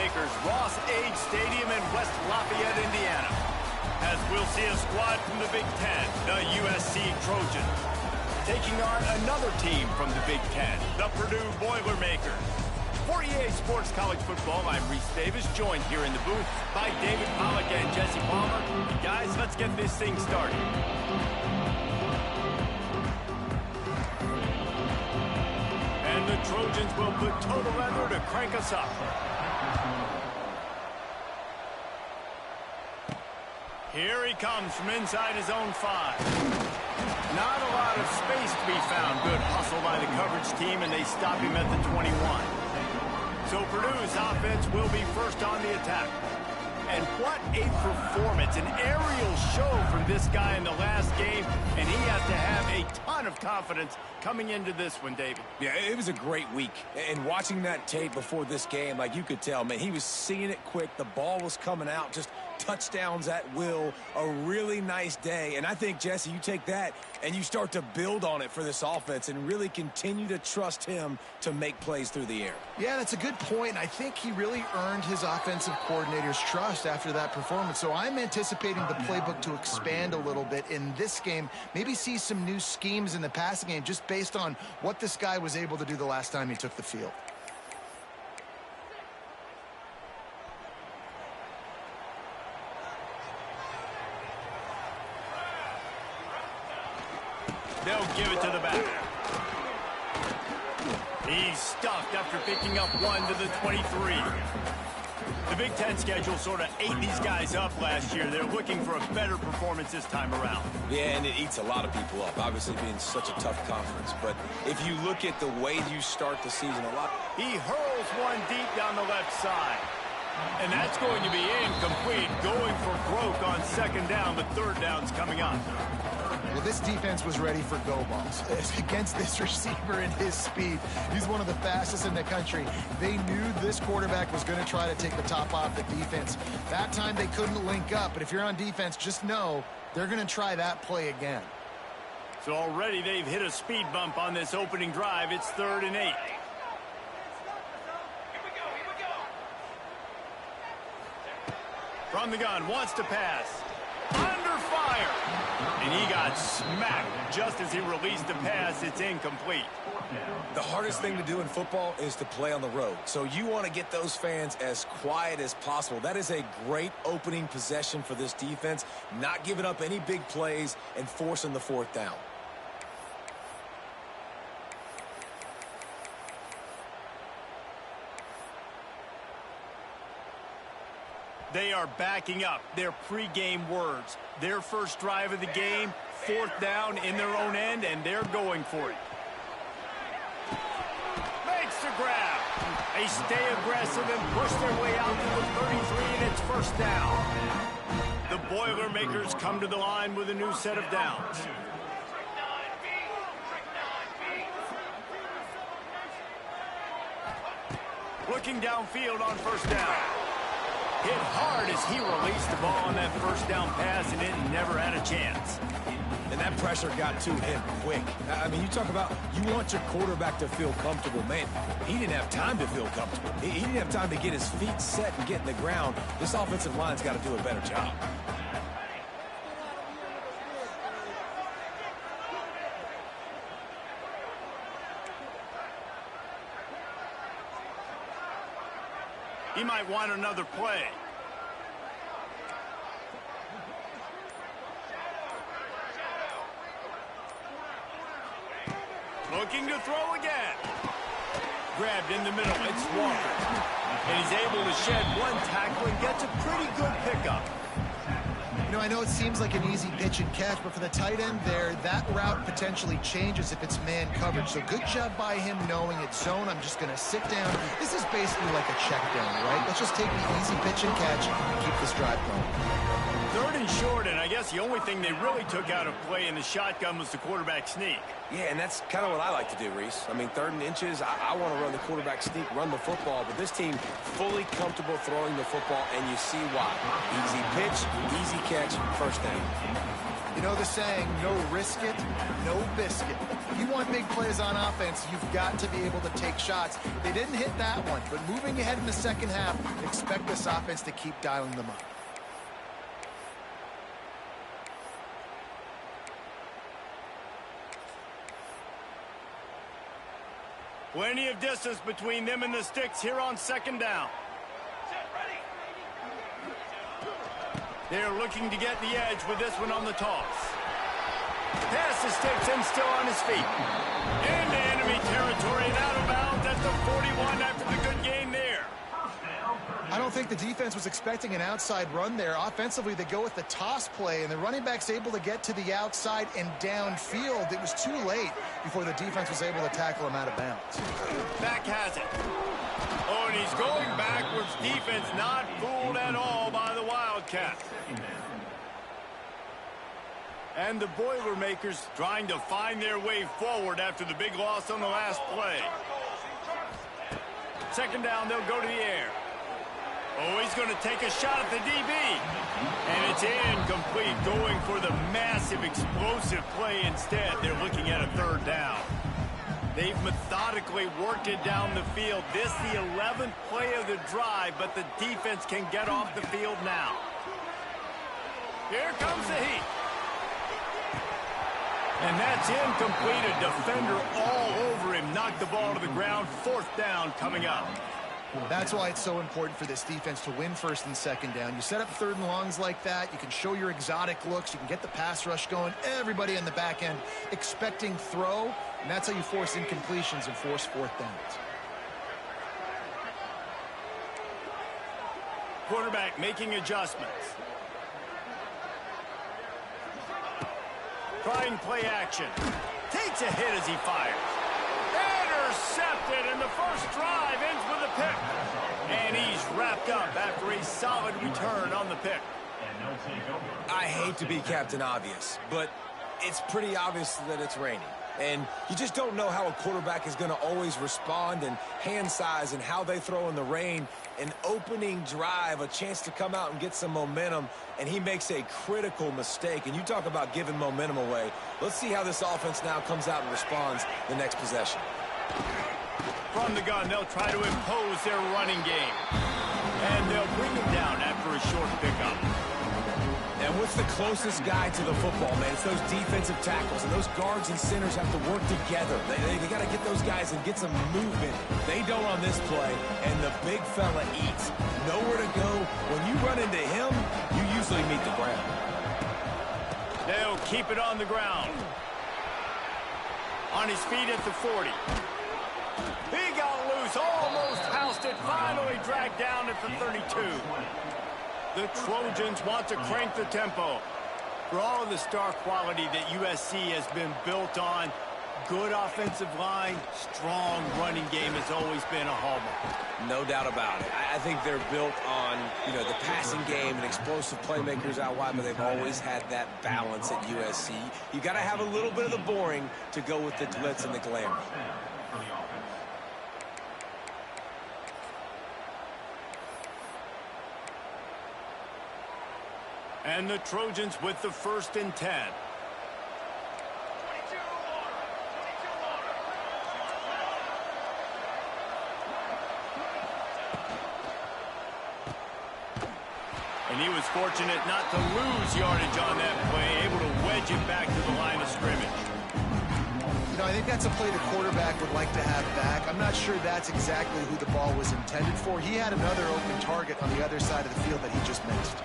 Boilermakers Ross-Age Stadium in West Lafayette, Indiana, as we'll see a squad from the Big Ten, the USC Trojans, taking on another team from the Big Ten, the Purdue Boilermakers. For EA Sports College Football, I'm Reese Davis, joined here in the booth by David Pollack and Jesse Palmer. Guys, let's get this thing started. And the Trojans will put total leather to crank us up. Here he comes from inside his own 5. Not a lot of space to be found. Good hustle by the coverage team, and they stop him at the 21. So Purdue's offense will be first on the attack. And what a performance, an aerial show from this guy in the last game, and he has to have a ton of confidence coming into this one, David. Yeah, it was a great week. And watching that tape before this game, like you could tell, man, he was seeing it quick. The ball was coming out, just touchdowns at will. A really nice day. And I think, Jesse, you take that and you start to build on it for this offense and really continue to trust him to make plays through the air. Yeah, that's a good point. I think he really earned his offensive coordinator's trust after that performance. So I'm anticipating the playbook to expand a little bit in this game. Maybe see some new schemes in the passing game just based on what this guy was able to do the last time he took the field. They'll give it to the back. He's stuffed after picking up 1 to the 23. The Big Ten schedule sort of ate these guys up last year. They're looking for a better performance this time around. Yeah, and it eats a lot of people up, obviously being such a tough conference. But if you look at the way you start the season, He hurls one deep down the left side. And that's going to be incomplete, going for broke on second down, but third down's coming up. Well, this defense was ready for go balls. Against this receiver and his speed, he's one of the fastest in the country. They knew this quarterback was going to try to take the top off the defense. That time they couldn't link up, but if you're on defense, just know they're going to try that play again. So already they've hit a speed bump on this opening drive. It's 3rd and 8. From the gun, wants to pass. Under fire. And he got smacked just as he released the pass. It's incomplete. the hardest thing to do in football is to play on the road. So you want to get those fans as quiet as possible. That is a great opening possession for this defense, not giving up any big plays and forcing the 4th down. They are backing up their pregame words. Their first drive of the game, 4th down in their own end, and they're going for it. Makes the grab. They stay aggressive and push their way out to the 33, and it's 1st down. The Boilermakers come to the line with a new set of downs. Looking downfield on 1st down. Hit hard as he released the ball on that 1st down pass, and it never had a chance. And that pressure got to him quick. I mean, you talk about you want your quarterback to feel comfortable. Man, he didn't have time to feel comfortable. He didn't have time to get his feet set and get in the ground. This offensive line's got to do a better job. He might want another play. Looking to throw again. Grabbed in the middle. It's Walker. And he's able to shed one tackle and gets a pretty good pickup. You know, I know it seems like an easy pitch and catch, but for the tight end there, that route potentially changes if it's man coverage. So good job by him knowing it's zone. I'm just going to sit down. This is basically like a check down, right? Let's just take the easy pitch and catch and keep this drive going. 3rd and short, and I guess the only thing they really took out of play in the shotgun was the quarterback sneak. Yeah, and that's kind of what I like to do, Reese. I mean, 3rd and inches, I want to run the quarterback sneak, run the football, but this team fully comfortable throwing the football, and you see why. Easy pitch, easy catch, 1st down. You know the saying, no risk it, no biscuit. If you want big plays on offense, you've got to be able to take shots. They didn't hit that one, but moving ahead in the second half, expect this offense to keep dialing them up. Plenty of distance between them and the sticks here on second down. They're looking to get the edge with this one on the toss. Past the sticks and still on his feet. Into enemy territory and out of bounds at the 41 after the good gain there. I don't think the defense was expecting an outside run there. Offensively, they go with the toss play, and the running back's able to get to the outside and downfield. It was too late before the defense was able to tackle him out of bounds. Back has it. Oh, and he's going backwards. Defense not fooled at all by the Wildcats. And the Boilermakers trying to find their way forward after the big loss on the last play. Second down, they'll go to the air. Oh, he's going to take a shot at the DB. And it's incomplete, going for the massive explosive play instead. They're looking at a third down. They've methodically worked it down the field. This the 11th play of the drive, but the defense can get off the field now. Here comes the heat. And that's incomplete. A defender all over him. Knocked the ball to the ground. Fourth down coming up. That's why it's so important for this defense to win first and second down. You set up third and longs like that. You can show your exotic looks. You can get the pass rush going. Everybody on the back end expecting throw. And that's how you force incompletions and force fourth downs. Quarterback making adjustments. Trying play action. Takes a hit as he fires. Intercepted, and the first drive ends with a pick. And he's wrapped up after a solid return on the pick. I hate to be Captain Obvious, but it's pretty obvious that it's raining. And you just don't know how a quarterback is going to always respond, and hand size and how they throw in the rain. An opening drive, a chance to come out and get some momentum, and he makes a critical mistake. And you talk about giving momentum away. Let's see how this offense now comes out and responds the next possession. From the gun, they'll try to impose their running game. And they'll bring him down after a short pickup. And what's the closest guy to the football, man? It's those defensive tackles, and those guards and centers have to work together. They got to get those guys and get some movement. They don't on this play, and the big fella eats. Nowhere to go. When you run into him, you usually meet the ground. They'll keep it on the ground. On his feet at the 40. He got loose, almost housed it, finally dragged down at the 32. The Trojans want to crank the tempo. For all of the star quality that USC has been built on, good offensive line, strong running game has always been a hallmark. No doubt about it. I think they're built on, the passing game and explosive playmakers out wide, but they've always had that balance at USC. You got to have a little bit of the boring to go with the glitz and the glamour. And the Trojans with the 1st and 10. And he was fortunate not to lose yardage on that play, able to wedge it back to the line of scrimmage. I think that's a play the quarterback would like to have back. I'm not sure that's exactly who the ball was intended for. He had another open target on the other side of the field that he just missed.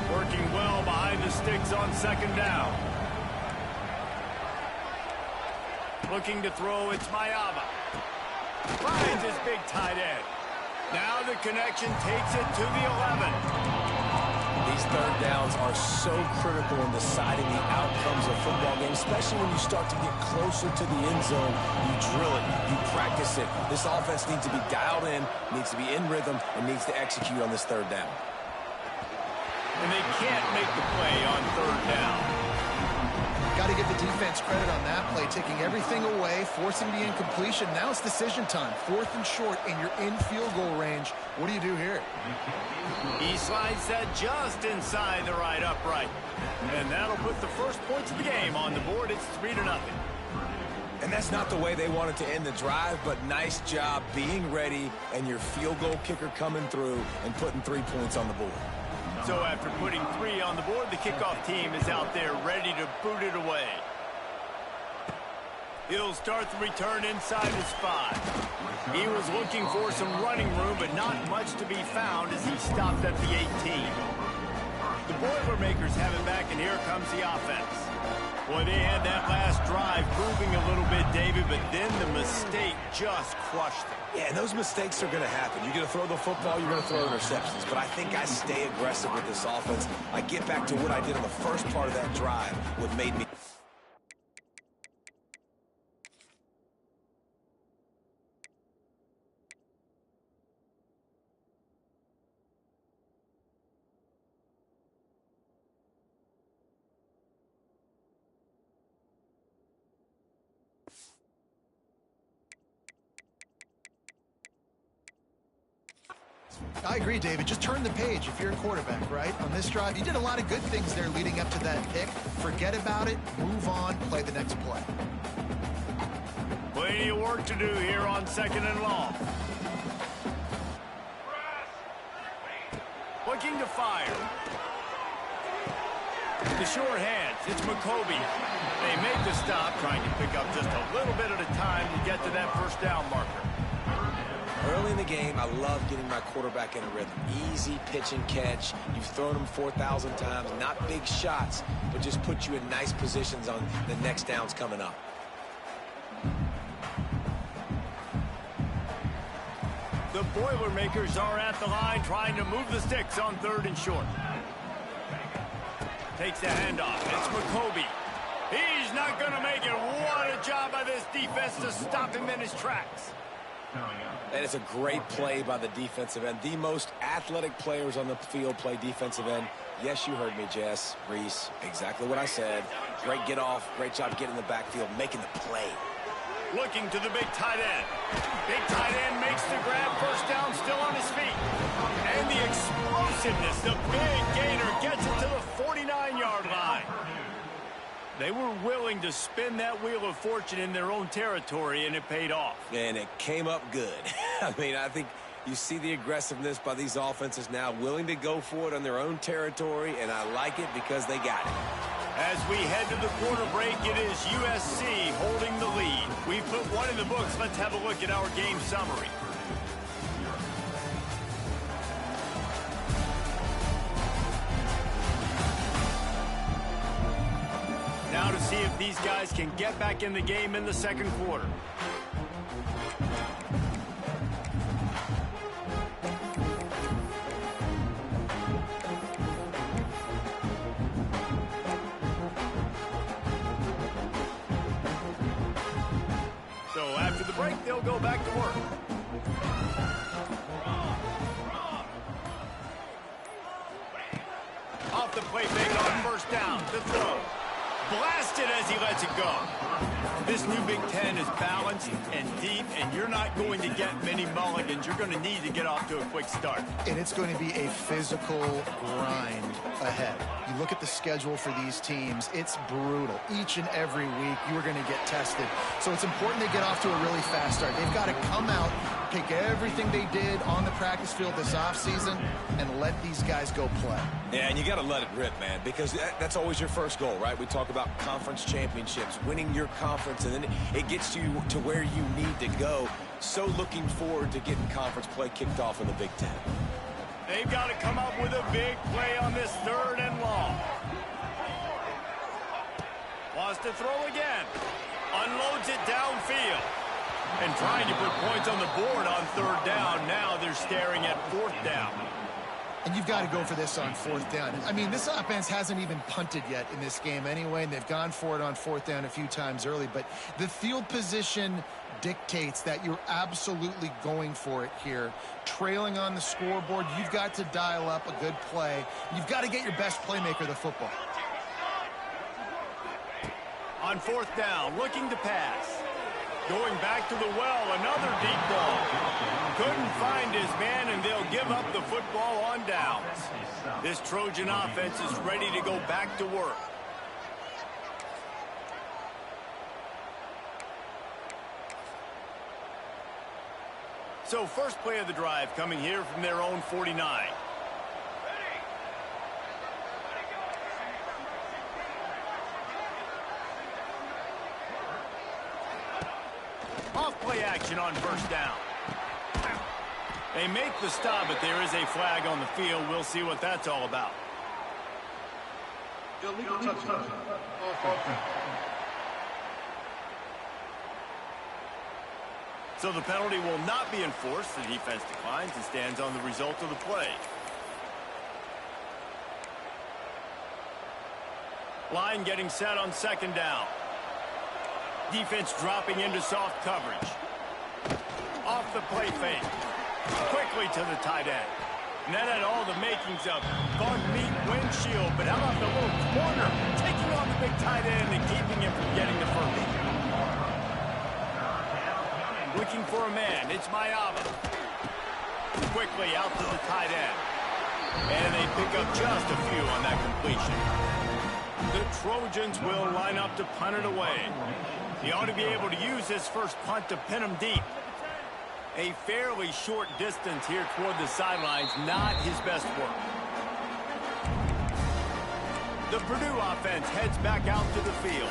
Working well behind the sticks on second down. Looking to throw, it's Mayaba. Finds his big tight end. Now the connection takes it to the 11. These third downs are so critical in deciding the outcomes of football games, especially when you start to get closer to the end zone. You drill it, you practice it. This offense needs to be dialed in, needs to be in rhythm, and needs to execute on this third down. And they can't make the play on third down. Got to give the defense credit on that play, taking everything away, forcing the incompletion. Now it's decision time. 4th and short, and you're in field goal range. What do you do here? He slides that just inside the right upright. And that'll put the first points of the game on the board. It's 3-0. And that's not the way they wanted to end the drive, but nice job being ready and your field goal kicker coming through and putting 3 points on the board. So after putting 3 on the board, the kickoff team is out there ready to boot it away. He'll start the return inside his 5. He was looking for some running room, but not much to be found as he stopped at the 18. The Boilermakers have it back, and here comes the offense. Boy, they had that last drive moving a little bit, David, but then the mistake just crushed them. Yeah, and those mistakes are going to happen. You're going to throw the football, you're going to throw interceptions. But I think I stay aggressive with this offense. I get back to what I did on the first part of that drive, what made me... I agree, David. Just turn the page if you're a quarterback, right? On this drive, you did a lot of good things there leading up to that pick. Forget about it, move on, play the next play. Plenty of work to do here on 2nd and long. Looking to fire. The short hands, it's McCoby. They make the stop, trying to pick up just a little bit at a time to get to that first down marker. Early in the game, I love getting my quarterback in a rhythm. Easy pitch and catch. You've thrown them 4,000 times. Not big shots, but just put you in nice positions on the next downs coming up. The Boilermakers are at the line trying to move the sticks on 3rd and short. Takes the handoff. It's McCoby. He's not going to make it. What a job by this defense to stop him in his tracks. And it's a great play by the defensive end. The most athletic players on the field play defensive end. Yes, you heard me, Jess, Reese. Exactly what I said. Great get off. Great job getting in the backfield, making the play. Looking to the big tight end. Big tight end makes the grab. First down, still on his feet. And the explosiveness, the big gainer gets it to the 49-yard line. They were willing to spin that wheel of fortune in their own territory, and it paid off. And it came up good. I mean, I think you see the aggressiveness by these offenses now, willing to go for it on their own territory, and I like it because they got it. As we head to the quarter break, it is USC holding the lead. We put one in the books. Let's have a look at our game summary. Now to see if these guys can get back in the game in the second quarter. So after the break, they'll go back to work. Off the play fake on first down. The throw. Blasted as he lets it go. This new Big Ten is balanced and deep, and you're not going to get many mulligans. You're going to need to get off to a quick start. And it's going to be a physical grind ahead. You look at the schedule for these teams, it's brutal. Each and every week, you are going to get tested. So it's important they get off to a really fast start. They've got to come out, take everything they did on the practice field this offseason, and let these guys go play. Yeah, and you got to let it rip, man, because that's always your first goal, right? We talk about conference championships, winning your conference, and then it gets you to where you need to go. So looking forward to getting conference play kicked off in the Big Ten. They've got to come up with a big play on this 3rd and long. Wants to throw again. Unloads it downfield. And trying to put points on the board on 3rd down. Now they're staring at 4th down. And you've got to go for this on 4th down. I mean, this offense hasn't even punted yet in this game anyway, and they've gone for it on 4th down a few times early. But the field position dictates that you're absolutely going for it here. Trailing on the scoreboard, you've got to dial up a good play. You've got to get your best playmaker the football. On 4th down, looking to pass. Going back to the well, another deep ball. Couldn't find his man, and they'll give up the football on downs. This Trojan offense is ready to go back to work. So first play of the drive coming here from their own 49. Off play action on first down. They make the stop, but there is a flag on the field. We'll see what that's all about. Illegal touchdown. So the penalty will not be enforced. The defense declines and stands on the result of the play. Line getting set on second down. Defense dropping into soft coverage. Off the play fake. Quickly to the tight end. And that had all the makings of bug meat windshield. But how about the little corner taking on the big tight end and keeping him from getting the first? Looking for a man. It's Mayava. Quickly out to the tight end. And they pick up just a few on that completion. The Trojans will line up to punt it away. He ought to be able to use this first punt to pin him deep. A fairly short distance here toward the sidelines, not his best work. The Purdue offense heads back out to the field.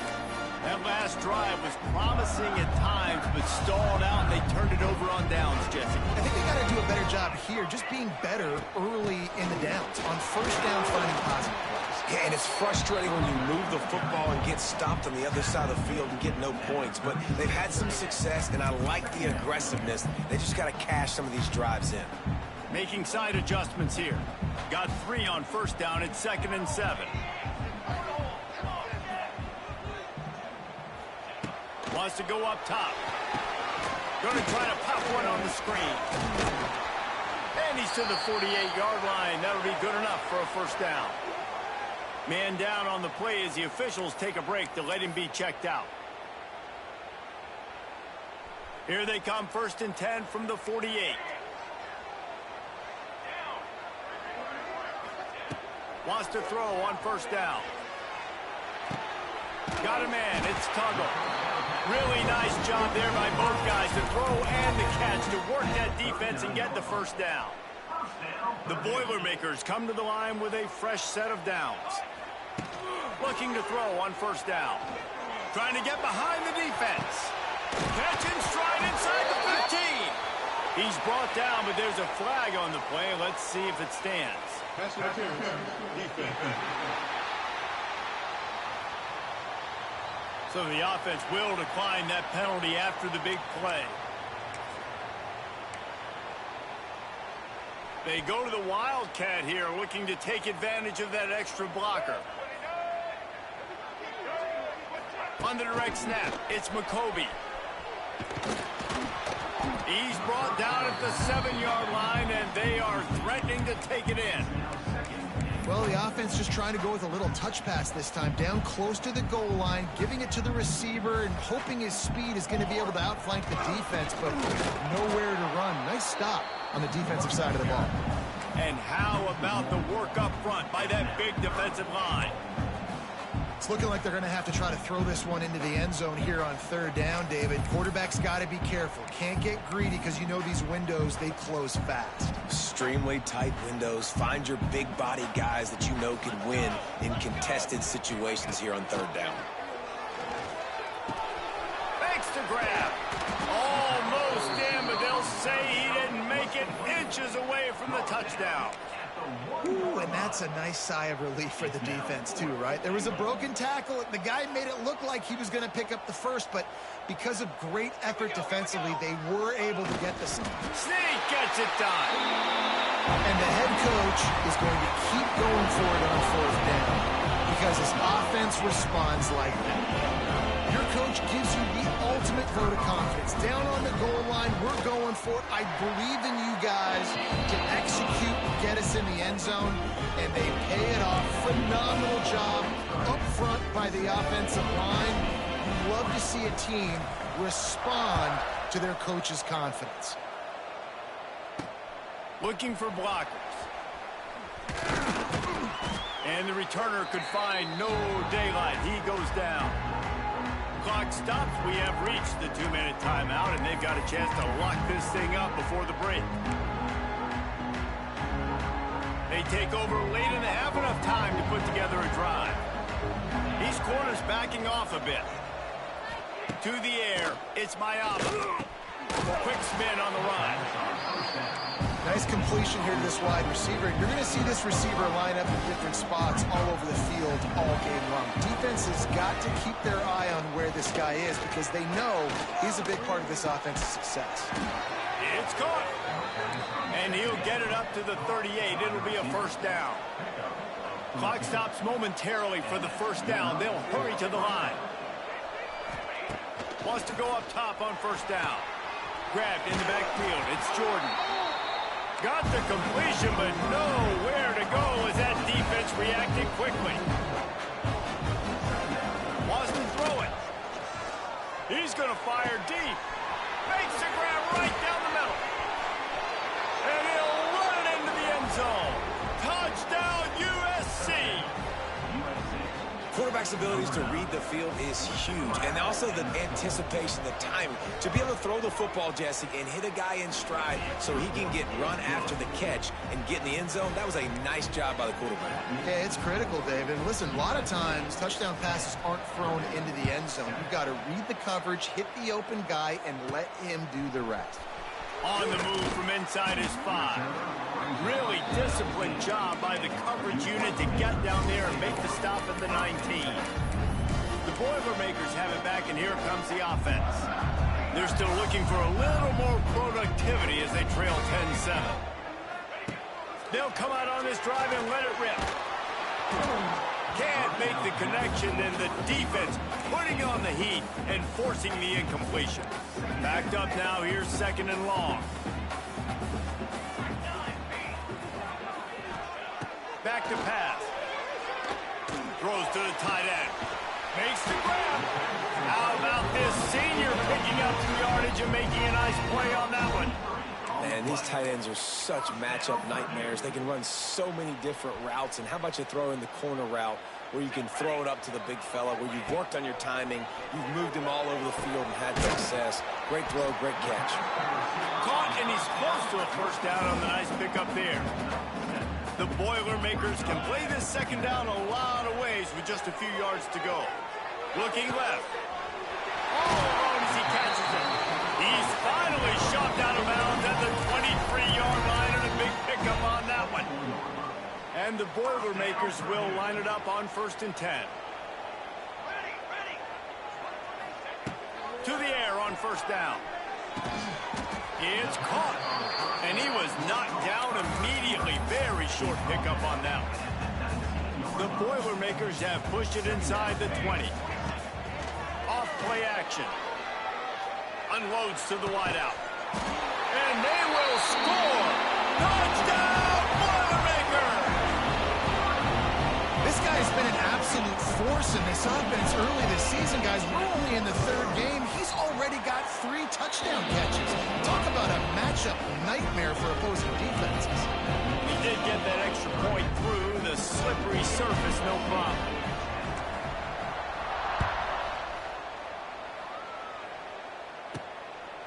That last drive was promising at times, but stalled out, and they turned it over on downs, Jesse. I think they got to do a better job here, just being better early in the downs. On first down, finding positive plays. Yeah, and it's frustrating when you move the football and get stopped on the other side of the field and get no points. But they've had some success, and I like the aggressiveness. They just got to cash some of these drives in. Making side adjustments here. Got 3 on first down at 2nd and 7. Wants to go up top. Going to try to pop one on the screen. And he's to the 48-yard line. That'll be good enough for a first down. Man down on the play as the officials take a break to let him be checked out. Here they come, 1st and 10 from the 48. Wants to throw on first down. Got a man. It's Tuggle. Really nice job there by both guys to throw and the catch to work that defense and get the first down. The Boilermakers come to the line with a fresh set of downs. Looking to throw on first down. Trying to get behind the defense. Catch in stride inside the 15. He's brought down, but there's a flag on the play. Let's see if it stands. Pass interference. Defense. So the offense will decline that penalty after the big play. They go to the Wildcat here, looking to take advantage of that extra blocker. On the direct snap, it's McCoby. He's brought down at the 7-yard line, and they are threatening to take it in. Well, the offense just trying to go with a little touch pass this time, down close to the goal line, giving it to the receiver and hoping his speed is going to be able to outflank the defense, but nowhere to run. Nice stop on the defensive side of the ball. And how about the work up front by that big defensive line? It's looking like they're going to have to try to throw this one into the end zone here on 3rd down, David. Quarterback's got to be careful. Can't get greedy because you know these windows, they close fast. Extremely tight windows. Find your big body guys that you know can win in contested situations here on 3rd down. Thanks to grab. Almost in, but they'll say he didn't make it, inches away from the touchdown. Ooh, and that's a nice sigh of relief for the defense too, right? There was a broken tackle. The guy made it look like he was going to pick up the first, but because of great effort defensively, they were able to get the snake. Snake gets it done. And the head coach is going to keep going for it on 4th down because his offense responds like that. Your coach gives you the ultimate vote of confidence. Down on the goal line, we're going for it. I believe in you guys to execute, get us in the end zone, and they pay it off. Phenomenal job up front by the offensive line. You love to see a team respond to their coach's confidence. Looking for blockers. And the returner could find no daylight. He goes down. Clock stops. We have reached the 2-minute timeout, and they've got a chance to lock this thing up before the break. They take over late in the half, enough time to put together a drive. These corners backing off a bit. To the air, it's Mayaba. Quick spin on the run. Nice completion here to this wide receiver. You're going to see this receiver line up in different spots all over the field all game long. Defense has got to keep their eye on where this guy is because they know he's a big part of this offense's success. It's caught. And he'll get it up to the 38. It'll be a first down. Clock stops momentarily for the first down. They'll hurry to the line. Wants to go up top on first down. Grabbed in the backfield. It's Jordan. Got the completion, but nowhere to go as that defense reacted quickly. Wants to throw it. He's going to fire deep. Makes the grab right down the middle. And he'll run it into the end zone. Touchdown, USC. Quarterback's abilities to read the field is huge, and also the anticipation, the timing. To be able to throw the football, Jesse, and hit a guy in stride so he can get run after the catch and get in the end zone, that was a nice job by the quarterback. Yeah, it's critical, David. Listen, a lot of times touchdown passes aren't thrown into the end zone. You've got to read the coverage, hit the open guy, and let him do the rest. On the move from inside his 5. Really disciplined job by the coverage unit to get down there and make the stop at the 19. The Boilermakers have it back, and here comes the offense. They're still looking for a little more productivity as they trail 10-7. They'll come out on this drive and let it rip. Can't make the connection, and the defense putting on the heat and forcing the incompletion. Backed up now, here's second and long. Back to pass. Throws to the tight end. Makes the grab. How about this senior picking up some yardage and making a nice play on that one? Man, these tight ends are such matchup nightmares. They can run so many different routes. And how about you throw in the corner route where you can throw it up to the big fella, where you've worked on your timing, you've moved him all over the field and had success. Great throw, great catch. Caught, and he's close to a first down on the nice pickup there. The Boilermakers can play this second down a lot of ways with just a few yards to go. Looking left. All alone as he catches it. He's finally shoved out of bounds at the 23-yard line, and a big pickup on that one. And the Boilermakers will line it up on 1st and 10. To the air on first down. It's caught. And he was knocked down immediately. Very short pickup on that one. The Boilermakers have pushed it inside the 20. Off play action. Unloads to the wideout. And they will score. Touchdown, Boilermakers! This guy's been an absolute force in this offense early this season, guys. We're only in the 3rd game. He's already got 3 touchdown catches. Talk about a matchup nightmare for opposing defenses. He did get that extra point through the slippery surface, no problem.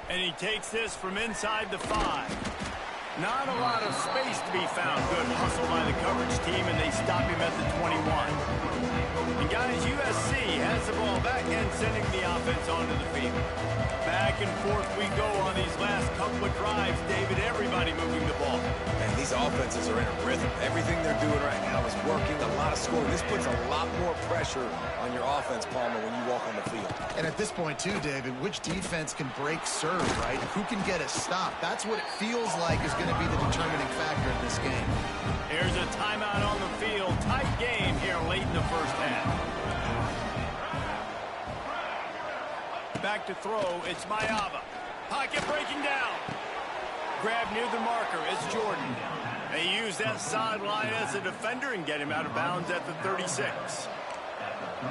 And he takes this from inside the 5. Not a lot of space to be found. Good hustle by the coverage team, and they stop him at the 21. And guys, USC has the ball back and sending the offense onto the field. Back and forth we go on these last couple of drives, David. Everybody moving the ball. Man, these offenses are in a rhythm. Everything they're doing right now is working. A lot of scoring. This puts a lot more pressure on your offense, Palmer, when you walk on the field. And at this point, too, David, which defense can break serve, right? Who can get a stop? That's what it feels like is going to be the determining factor in this game. Here's a timeout on the field. Tight game here late in the first half. Back to throw. It's Mayaba. Pocket breaking down. Grab near the marker. It's Jordan. They use that sideline as a defender and get him out of bounds at the 36.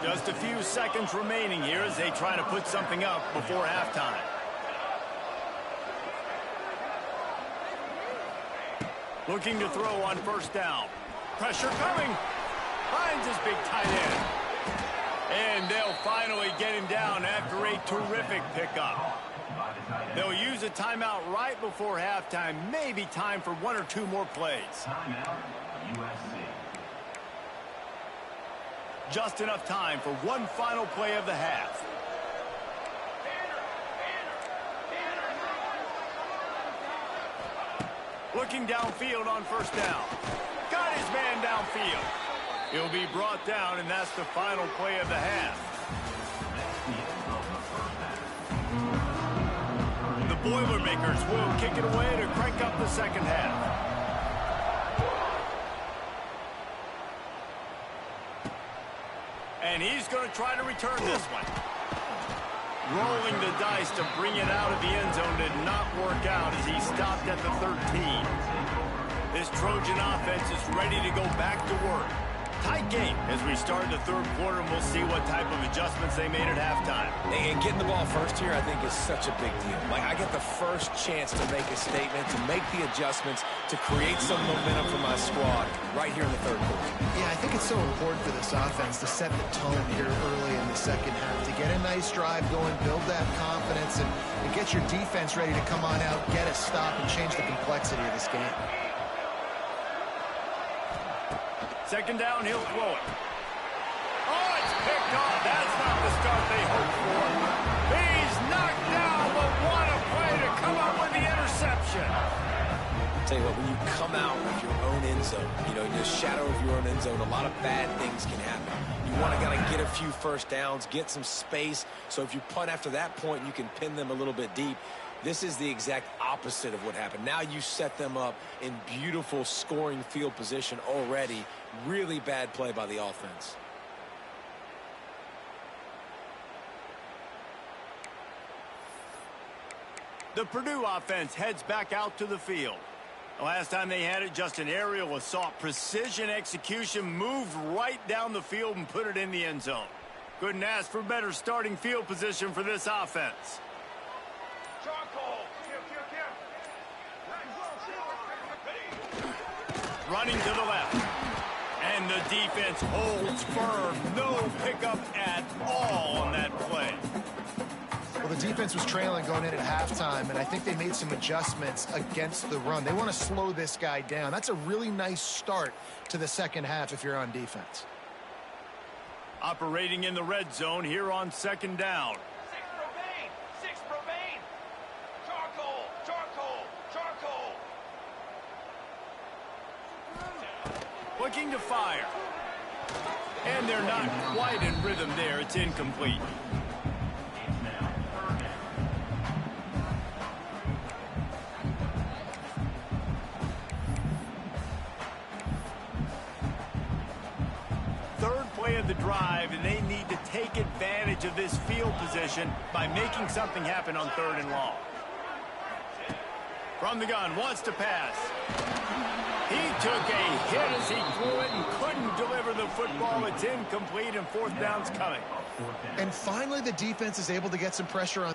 Just a few seconds remaining here as they try to put something up before halftime. Looking to throw on first down. Pressure coming. Finds his big tight end. And they'll finally get him down after a terrific pickup. They'll use a timeout right before halftime. Maybe time for one or two more plays. Timeout, USC. Just enough time for one final play of the half. Looking downfield on first down. Got his man downfield. He'll be brought down, and that's the final play of the half. The Boilermakers will kick it away to crank up the second half. And he's going to try to return this one. Rolling the dice to bring it out of the end zone did not work out as he stopped at the 13. This Trojan offense is ready to go back to work. Tight game as we start the third quarter, and we'll see what type of adjustments they made at halftime. And getting the ball first here, I think, is such a big deal. Like, I get the first chance to make a statement, to make the adjustments, to create some momentum for my squad right here in the third quarter. Yeah, I think it's so important for this offense to set the tone here early in the second half, to get a nice drive going, build that confidence, and get your defense ready to come on out, get a stop, and change the complexity of this game. Second down, he'll throw it. Oh, it's picked off. That's not the start they hoped for. He's knocked down, but what a play to come up with the interception. Tell you what, when you come out of your own end zone, you know, in the shadow of your own end zone, a lot of bad things can happen. You want to get a few first downs, get some space, so if you punt after that point, you can pin them a little bit deep. This is the exact opposite of what happened. Now you set them up in beautiful scoring field position already. Really bad play by the offense. The Purdue offense heads back out to the field. The last time they had it, just an aerial assault. Precision execution, moved right down the field and put it in the end zone. Couldn't ask for better starting field position for this offense. Running to the left. And the defense holds firm. No pickup at all on that play. Well, the defense was trailing going in at halftime, and I think they made some adjustments against the run. They want to slow this guy down. That's a really nice start to the second half if you're on defense. Operating in the red zone here on second down. Six Provane. Charcoal. Looking to fire. And they're not quite in rhythm there. It's incomplete. Third play of the drive, and they need to take advantage of this field position by making something happen on third and long. From the gun, wants to pass. He took a hit as he threw it and couldn't deliver the football. It's incomplete, and fourth down's coming. And finally, the defense is able to get some pressure on.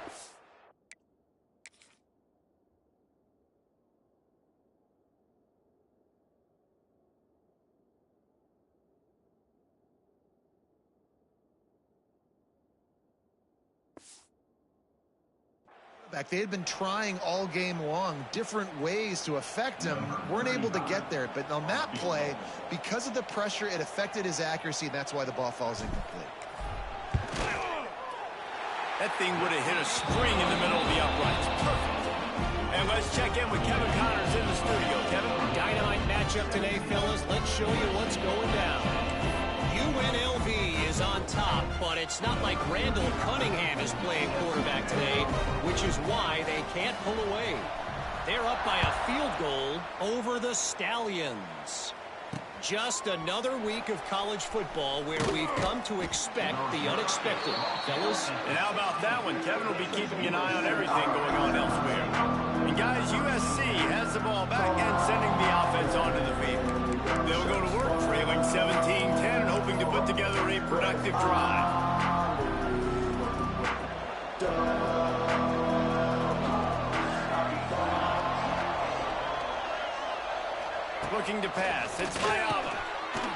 They had been trying all game long different ways to affect him, weren't able to get there. But on that play, because of the pressure, it affected his accuracy, and that's why the ball falls incomplete. That thing would have hit a string in the middle of the uprights. Perfect. And let's check in with Kevin Connors in the studio. Kevin? Dynamite matchup today, fellas. Let's show you what's going down. UNLV is on top, but it's not like Randall Cunningham is playing quarterback today, which is why they can't pull away. They're up by a field goal over the Stallions. Just another week of college football where we've come to expect the unexpected, fellas. And how about that one? Kevin will be keeping an eye on everything going on elsewhere. And guys, USC has the ball back and sending the offense onto the field. They'll go to work, trailing 17-10 and hoping to put together a productive drive. Looking to pass. It's Mayava.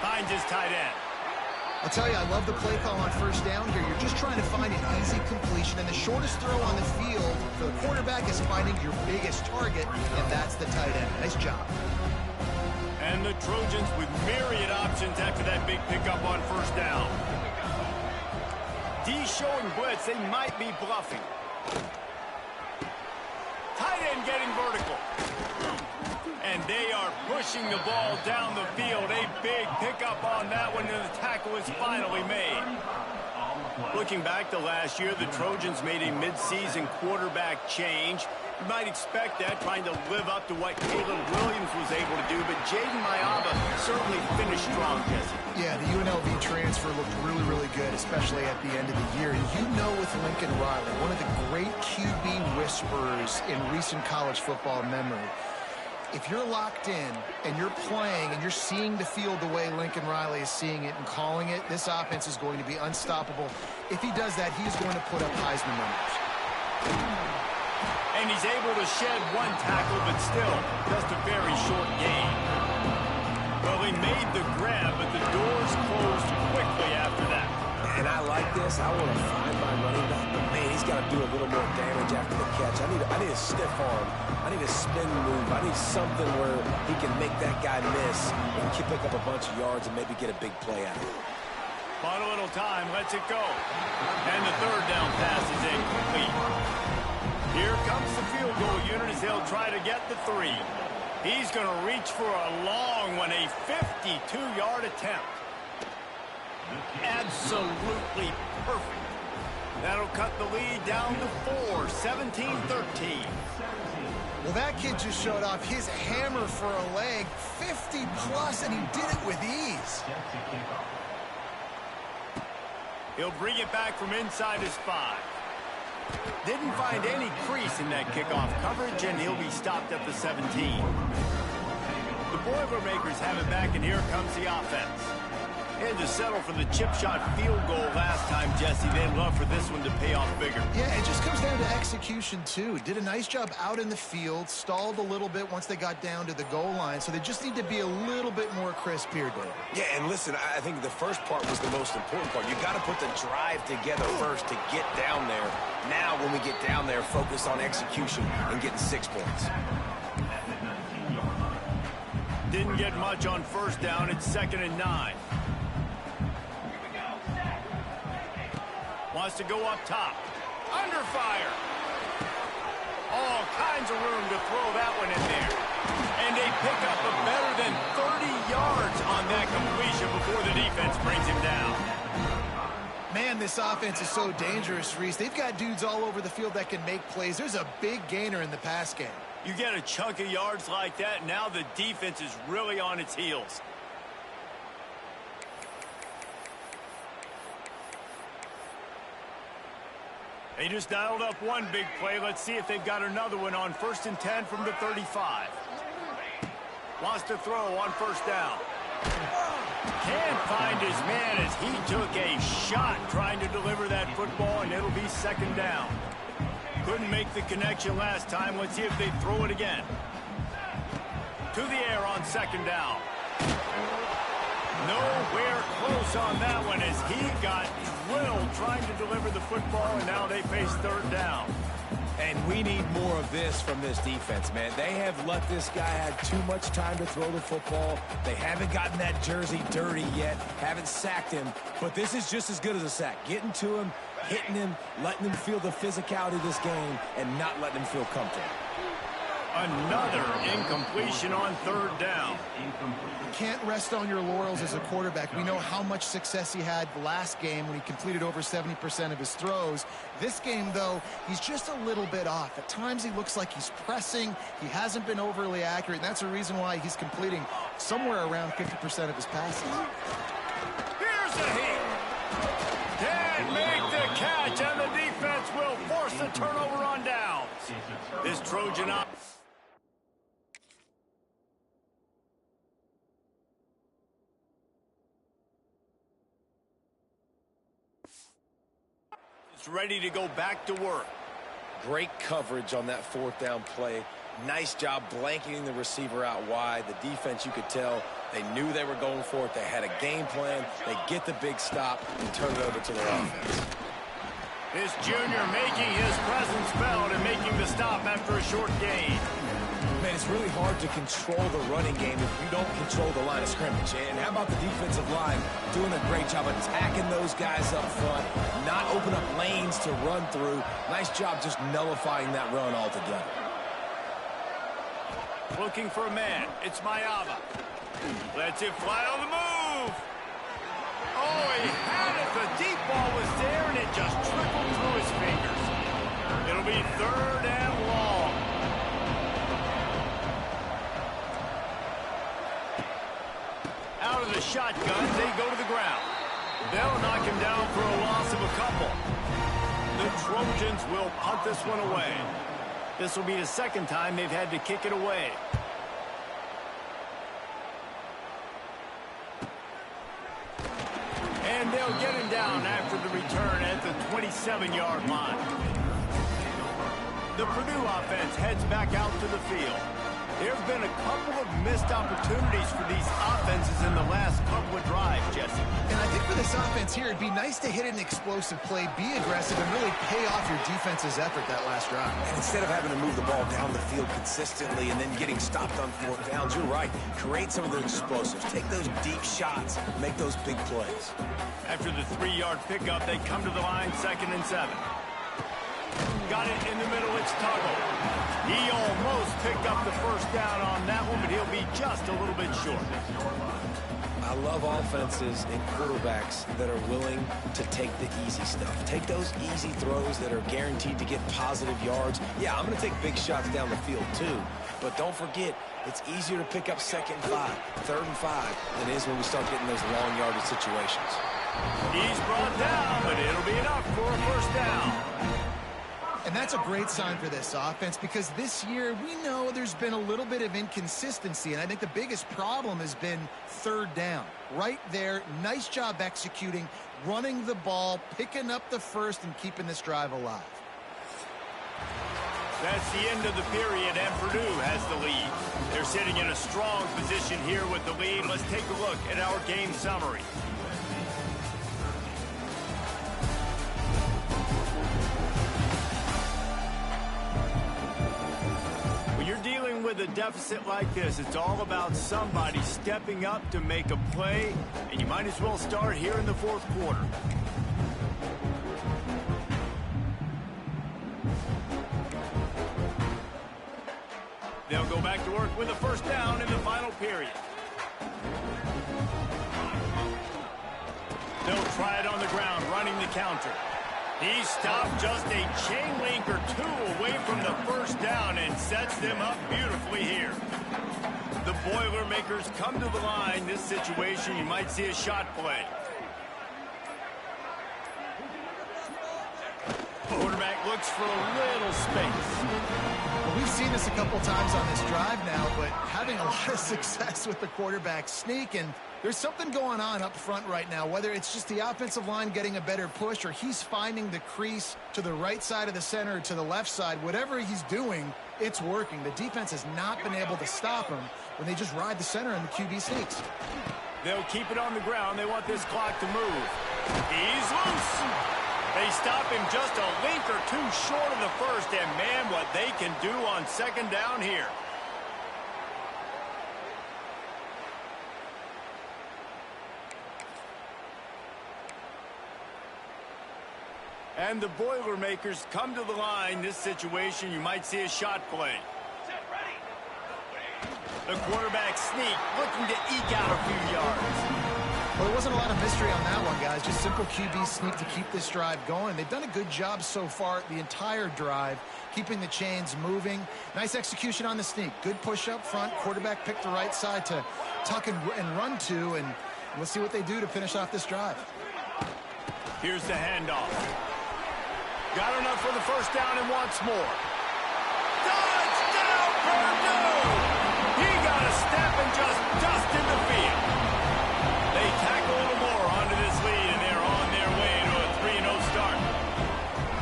Finds his tight end. I'll tell you, I love the play call on first down here. You're just trying to find an easy completion, and the shortest throw on the field for the quarterback is finding your biggest target, and that's the tight end. Nice job. And the Trojans with myriad options after that big pickup on first down. D showing blitz. They might be bluffing. Tight end getting vertical. And they are pushing the ball down the field. A big pickup on that one, and the tackle is finally made. Looking back to last year, the Trojans made a midseason quarterback change. You might expect that, trying to live up to what Caleb Williams was able to do, but Jaden Mayava certainly finished strong, Jesse. Yeah, the UNLV transfer looked really, really good, especially at the end of the year. And you know with Lincoln Riley, one of the great QB whisperers in recent college football memory, if you're locked in and you're playing and you're seeing the field the way Lincoln Riley is seeing it and calling it, this offense is going to be unstoppable. If he does that, he's going to put up Heisman numbers. And he's able to shed one tackle, but still just a very short gain. Well, he made the grab, but the doors closed quickly after that. And I like this. I want to find my running back, but man, he's got to do a little more damage after the catch. I need a stiff arm. I need a spin move. I need something where he can make that guy miss and pick up a bunch of yards and maybe get a big play out of it. Bought a little time, lets it go. And the third down pass is incomplete. Here comes the field goal unit as they'll try to get the 3. He's going to reach for a long one, a 52-yard attempt. Absolutely perfect. That'll cut the lead down to 4, 17-13. Well, that kid just showed off his hammer for a leg, 50-plus, and he did it with ease. He'll bring it back from inside his 5. Didn't find any crease in that kickoff coverage, and he'll be stopped at the 17. The Boilermakers have it back, and here comes the offense. They had to settle for the chip shot field goal last time, Jesse. They'd love for this one to pay off bigger. Yeah, it just comes down to execution, too. Did a nice job out in the field, stalled a little bit once they got down to the goal line, so they just need to be a little bit more crisp here, Dave. Yeah, and listen, I think the first part was the most important part. You got to put the drive together first to get down there. Now, when we get down there, focus on execution and getting 6 points. Didn't get much on first down. It's 2nd and 9. Wants to go up top. Under fire. All kinds of room to throw that one in there. And they pick up a better than 30 yards on that completion before the defense brings him down. Man, this offense is so dangerous, Reese. They've got dudes all over the field that can make plays. There's a big gainer in the pass game. You get a chunk of yards like that, now the defense is really on its heels. They just dialed up one big play. Let's see if they've got another one on 1st and 10 from the 35. Wants to throw on first down. Can't find his man as he took a shot trying to deliver that football, and it'll be 2nd down. Couldn't make the connection last time. Let's see if they throw it again. To the air on 2nd down. Nowhere close on that one as he got drilled trying to deliver the football, and now they face 3rd down. And we need more of this from this defense, man. They have let this guy have too much time to throw the football. They haven't gotten that jersey dirty yet, haven't sacked him, but this is just as good as a sack. Getting to him, hitting him, letting him feel the physicality of this game, and not letting him feel comfortable. Another incompletion on 3rd down. You can't rest on your laurels as a quarterback. We know how much success he had last game when he completed over 70% of his throws. This game, though, he's just a little bit off. At times he looks like he's pressing. He hasn't been overly accurate, and that's the reason why he's completing somewhere around 50% of his passes. Here's a hit. Can't make the catch, and the defense will force the turnover on downs. This Trojan up. Ready to go back to work. Great coverage on that 4th down play. Nice job blanketing the receiver out wide. The defense, you could tell, they knew they were going for it. They had a game plan. They get the big stop and turn it over to their offense. This junior making his presence felt and making the stop after a short gain. Man, it's really hard to control the running game if you don't control the line of scrimmage. And how about the defensive line doing a great job attacking those guys up front, not open up lanes to run through. Nice job just nullifying that run altogether. Looking for a man. It's Mayava. Lets it fly on the move. Oh, he had it. The deep ball was there, and it just trickled through his fingers. It'll be 3rd and long. Out of the shotgun, they go to the ground. They'll knock him down for a loss of a couple. The Trojans will punt this one away. This will be the 2nd time they've had to kick it away. And they'll get him down after the return at the 27-yard line. The Purdue offense heads back out to the field. There's been a couple of missed opportunities for these offenses in the last couple of drives, Jesse. And I think for this offense here, it'd be nice to hit an explosive play, be aggressive, and really pay off your defense's effort that last drive. And instead of having to move the ball down the field consistently and then getting stopped on 4th downs, you're right. Create some of those explosives. Take those deep shots. Make those big plays. After the 3-yard pickup, they come to the line, 2nd and 7. Got it in the middle, it's Tuggle. He almost picked up the 1st down on that one, but he'll be just a little bit short. I love offenses and quarterbacks that are willing to take the easy stuff. Take those easy throws that are guaranteed to get positive yards. Yeah, I'm going to take big shots down the field too, but don't forget, it's easier to pick up 2nd and 5, 3rd and 5 than it is when we start getting those long yardage situations. He's brought down, but it'll be enough for a 1st down. And that's a great sign for this offense because this year we know there's been a little bit of inconsistency, and I think the biggest problem has been 3rd down. Right there, nice job executing, running the ball, picking up the 1st, and keeping this drive alive. That's the end of the period, and Purdue has the lead. They're sitting in a strong position here with the lead. Let's take a look at our game summary. Dealing with a deficit like this, it's all about somebody stepping up to make a play, and you might as well start here in the 4th quarter. They'll go back to work with a 1st down in the final period. They'll try it on the ground, running the counter. He stopped just a chain link or 2 away from the 1st down and sets them up beautifully here. The Boilermakers come to the line. This situation, you might see a shot play. Quarterback looks for a little space. Well, we've seen this a couple times on this drive now, but having a lot of success with the quarterback sneak, and there's something going on up front right now, whether it's just the offensive line getting a better push or he's finding the crease to the right side of the center or to the left side. Whatever he's doing, it's working. The defense has not been able to stop him when they just ride the center and the QB sneaks. They'll keep it on the ground. They want this clock to move. He's loose. They stop him just a link or 2 short of the 1st, and man, what they can do on 2nd down here. And the Boilermakers come to the line. This situation, you might see a shot play. The quarterback sneak, looking to eke out a few yards. Well, there wasn't a lot of mystery on that one, guys. Just simple QB sneak to keep this drive going. They've done a good job so far the entire drive, keeping the chains moving. Nice execution on the sneak. Good push up front. Quarterback picked the right side to tuck and run to, and we'll see what they do to finish off this drive. Here's the handoff. Got enough for the 1st down and wants more. Touchdown, Purdue! He got a step and just dusted the field. They tack a little more onto this lead, and they're on their way to a 3-0 start.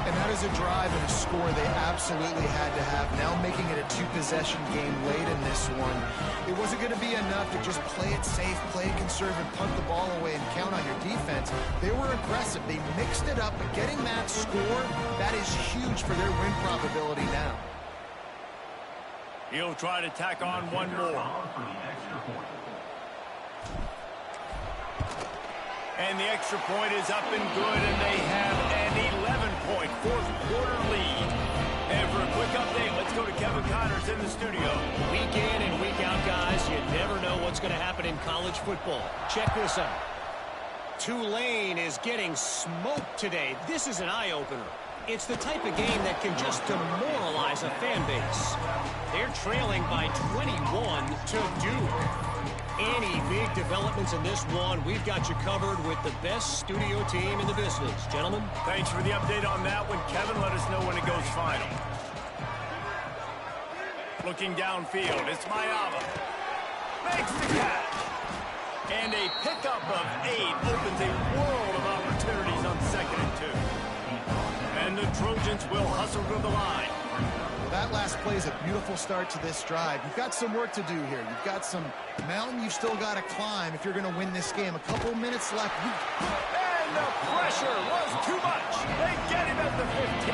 And that is a drive and a score they absolutely absolutely had to have. Now making it a two-possession game late in this one. It wasn't going to be enough to just play it safe, play it conservative, punt the ball away, and count on your defense. They were aggressive. They mixed it up, but getting that score, that is huge for their win probability now. He'll try to tack on one more. And the extra point is up and good, and they have an 11-point fourth quarter lead. And for a quick update, let's go to Kevin Connors in the studio. Week in and week out, guys, you never know what's going to happen in college football. Check this out. Tulane is getting smoked today. This is an eye-opener. It's the type of game that can just demoralize a fan base. They're trailing by 21 to Duke. Any big developments in this one, we've got you covered with the best studio team in the business. Gentlemen. Thanks for the update on that one, Kevin. Let us know when it goes final. Looking downfield, it's Mayava. Makes the catch. And a pickup of 8 opens a world of opportunities on 2nd and 2. And the Trojans will hustle to the line. That last play is a beautiful start to this drive. You've got some work to do here. You've got some mountain you've still got to climb if you're going to win this game. A couple minutes left. And the pressure was too much. They get him at the 15.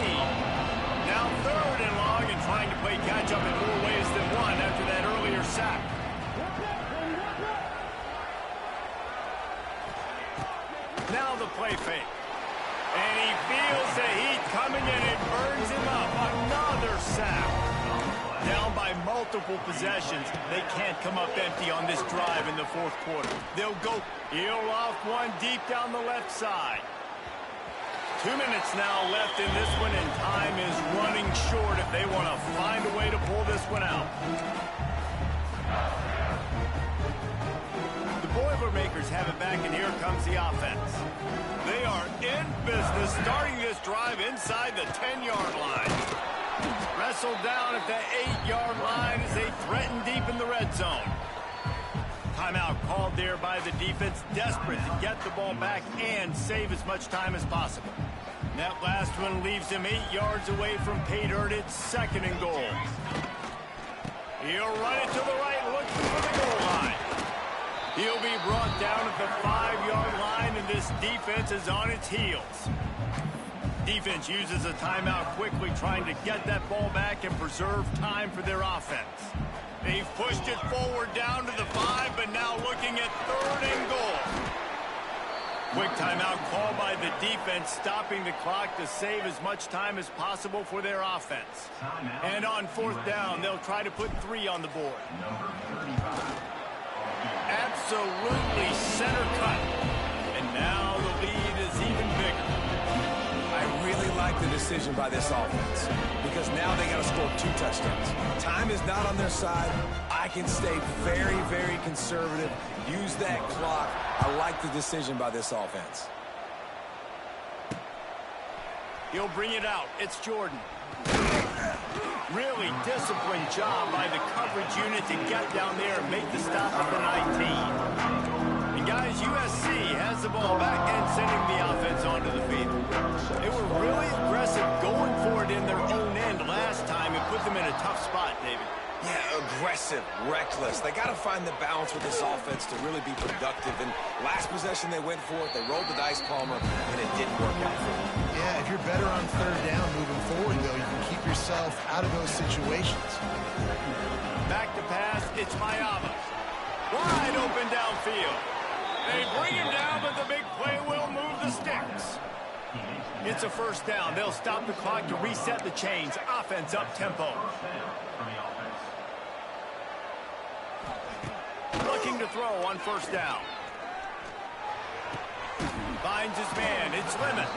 Now 3rd and long and trying to play catch-up in more ways than one after that earlier sack. Now the play fake. And he feels the heat coming in and burns him up. Another sack. Down by multiple possessions. They can't come up empty on this drive in the fourth quarter. They'll go heel off one deep down the left side. 2 minutes now left in this one, and time is running short if they want to find a way to pull this one out. The Boilermakers have it back, and here comes the offense. They are in business, starting this drive inside the 10-yard line. Wrestled down at the 8-yard line as they threaten deep in the red zone. Timeout called there by the defense, desperate to get the ball back and save as much time as possible. That last one leaves him 8 yards away from pay dirt. It's 2nd and goal. He'll run it to the right, looking for the goal line. He'll be brought down at the 5-yard line, and this defense is on its heels. Defense uses a timeout quickly, trying to get that ball back and preserve time for their offense. They've pushed it forward down to the 5, but now looking at 3rd and goal. Quick timeout call by the defense, stopping the clock to save as much time as possible for their offense. And on 4th down, they'll try to put 3 on the board. Absolutely center cut. And now the lead is even bigger. I really like the decision by this offense because now they got to score 2 touchdowns. Time is not on their side. I can stay very, very conservative. Use that clock. I like the decision by this offense. He'll bring it out. It's Jordan. Really disciplined job by the coverage unit to get down there and make the stop at the 19. And guys, USC has the ball back and sending the offense onto the field. They were really aggressive going for it in their own end last time and put them in a tough spot, David. Yeah, aggressive, reckless. They got to find the balance with this offense to really be productive. And last possession they went for it. They rolled the dice, Palmer, and it didn't work out for them. Yeah, if you're better on 3rd down moving forward, though, you can keep yourself out of those situations. Back to pass, it's Mayava. Wide open downfield. They bring him down, but the big play will move the sticks. It's a 1st down. They'll stop the clock to reset the chains. Offense up tempo. Looking to throw on 1st down. Finds his man. It's Lemon.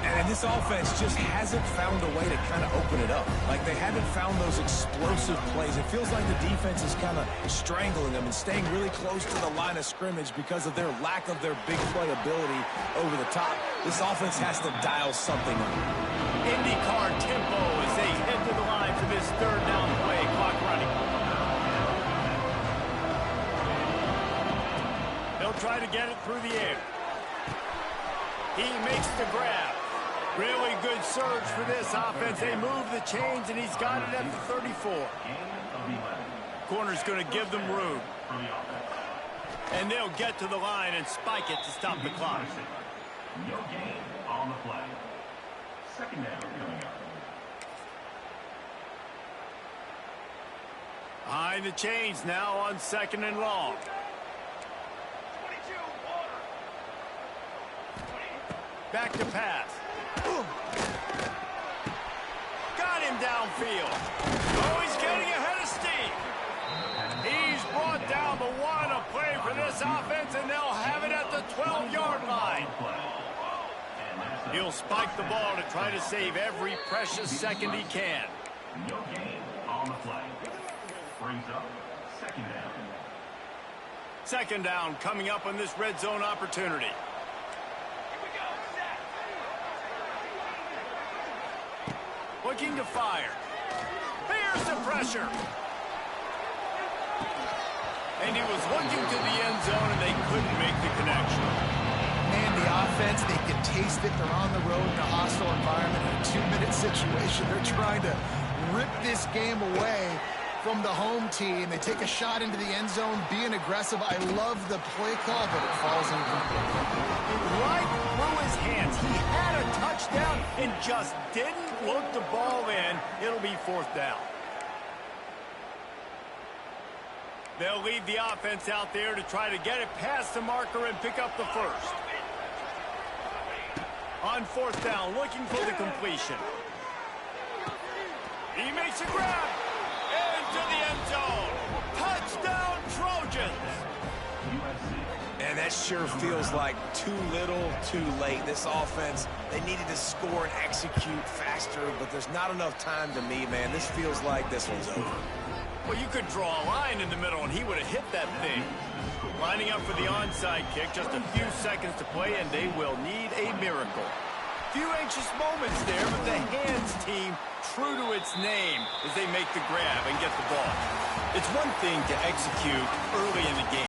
And this offense just hasn't found a way to kind of open it up. Like they haven't found those explosive plays. It feels like the defense is kind of strangling them and staying really close to the line of scrimmage because of their lack of their big play ability over the top. This offense has to dial something up. IndyCar tempo as they head to the line for this 3rd down play. Clock running. They'll try to get it through the air. He makes the grab. Really good surge for this offense. They move the chains, and he's got it at the 34. Corner's going to give them room. And they'll get to the line and spike it to stop the clock. No gain on the play. Second down coming up. Behind the chains now on 2nd and long. 22, water. 20. Back to pass. Got him downfield. Oh, he's getting ahead of steam. He's brought down the one of play for this offense, and they'll have it at the 12-yard line. He'll spike the ball to try to save every precious second he can. No gain on the play. Brings up second down. Second down coming up on this red zone opportunity. Here we go, set. Looking to fire. Here's the pressure. And he was looking to the end zone, and they couldn't make the connection. Man, the offense, they can taste it. They're on the road in a hostile environment in a 2-minute situation. They're trying to rip this game away from the home team. They take a shot into the end zone, being aggressive. I love the play call, but it falls incomplete. Right through his hands. He had a touchdown and just didn't look the ball in. It'll be 4th down. They'll leave the offense out there to try to get it past the marker and pick up the first. On 4th down, looking for the completion. He makes a grab. Into the end zone. Touchdown, Trojans. And that sure feels like too little, too late. This offense, they needed to score and execute faster, but there's not enough time to me, man. This feels like this one's over. Well, you could draw a line in the middle, and he would have hit that thing. Lining up for the onside kick, just a few seconds to play, and they will need a miracle. Few anxious moments there, but the hands team, true to its name, as they make the grab and get the ball. It's one thing to execute early in the game.